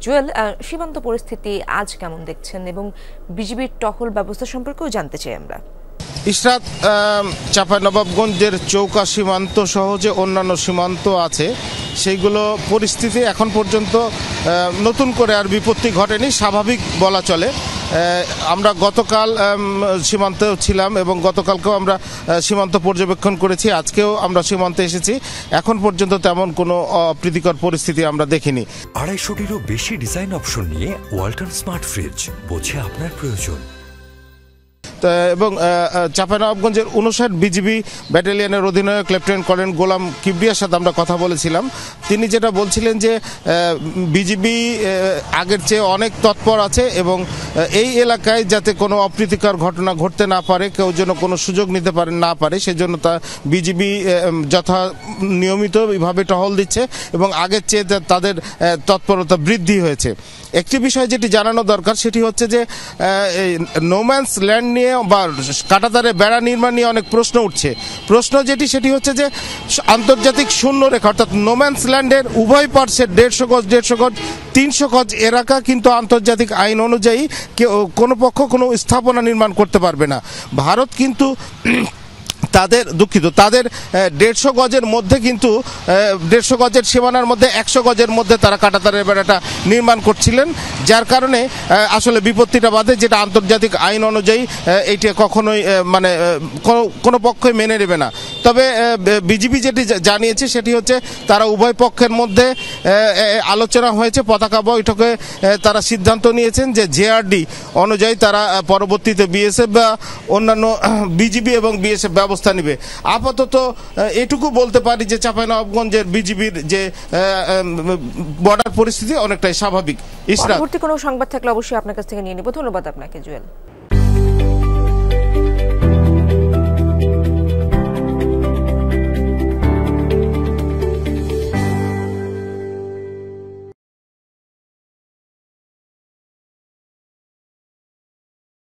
জুয়েল, সীমান্ত পরিস্থিতি আজ কেমন দেখছেন এবং বিজিবির টহল ব্যবস্থা সম্পর্কেও জানতে চাই আমরা। ইশরাত, চাঁপাইনবাবগঞ্জের চৌকা সীমান্ত সহ যে অন্যান্য সীমান্ত আছে সেইগুলো পরিস্থিতি এখন পর্যন্ত নতুন করে আর বিপত্তি ঘটেনি, স্বাভাবিক বলা চলে। আমরা গতকাল সীমান্তেও ছিলাম এবং গতকালকেও আমরা সীমান্ত পর্যবেক্ষণ করেছি, আজকেও আমরা সীমান্তে এসেছি। এখন পর্যন্ত তেমন কোনো অপ্রীতিকর পরিস্থিতি আমরা দেখিনি। 250-টিরও বেশি ডিজাইন অপশন নিয়ে ওয়ালটন স্মার্ট ফ্রিজ, বোঝে আপনার প্রয়োজন। এবং চাঁপাইনবাবগঞ্জের 59 বিজিবি ব্যাটালিয়নের অধিনায়ক লেফটেন্যান্ট কর্নেল গোলাম কিবরিয়ার সাথে আমরা কথা বলেছিলাম। তিনি যেটা বলছিলেন যে বিজিবি আগের চেয়ে অনেক তৎপর আছে এবং এই এলাকায় যাতে কোনো অপ্রীতিকর ঘটনা ঘটতে না পারে, কেউ যেন কোনো সুযোগ নিতে পারে না পারে, সেজন্য তা বিজিবি যথা নিয়মিতভাবে টহল দিচ্ছে এবং আগের চেয়ে তাদের তৎপরতা বৃদ্ধি হয়েছে। একটি বিষয় যেটি জানানো দরকার সেটি হচ্ছে যে নোম্যান্স ল্যান্ড নিয়ে বা কাঁটাতারে বেড়া নির্মাণ নিয়ে অনেক প্রশ্ন উঠছে। প্রশ্ন সেটি হচ্ছে যে আন্তর্জাতিক শূন্য রেখা অর্থাৎ নোম্যান্স ল্যান্ডের উভয় পার্শ্বে 150 গজ 300 গজ এলাকা কিন্তু আন্তর্জাতিক আইন অনুযায়ী কোনো পক্ষ কোনো স্থাপনা নির্মাণ করতে পারবে না। ভারত কিন্তু তাদের 150 গজের মধ্যে কিন্তু 150 গজের সীমানার মধ্যে 100 গজের মধ্যে তারা কাঁটাতারের বেড়াটা নির্মাণ করছিলেন, যার কারণে আসলে বিপত্তিটা বাধে, যেটা আন্তর্জাতিক আইন অনুযায়ী এইটা কখনোই মানে কোনো পক্ষই মেনে নেবে না। তবে বিজিবি যেটি জানিয়েছে সেটি হচ্ছে তারা উভয় পক্ষের মধ্যে আলোচনা হয়েছে, পতাকা বৈঠকে তারা সিদ্ধান্ত নিয়েছেন যে জেআরডি অনুযায়ী তারা পরবর্তীতে বিএসএফ বা অন্যান্য বিজিবি এবং বিএসএফ ব্যবস্থা নিবে। আপাতত এটুকু বলতে পারি যে চাঁপাইনবাবগঞ্জের বিজিবির যে বর্ডার পরিস্থিতি অনেকটাই স্বাভাবিক। পরবর্তী কোনো সংবাদ থাকলে অবশ্যই আপনার কাছ থেকে নিয়ে নেব। ধন্যবাদ আপনাকে জুয়েল।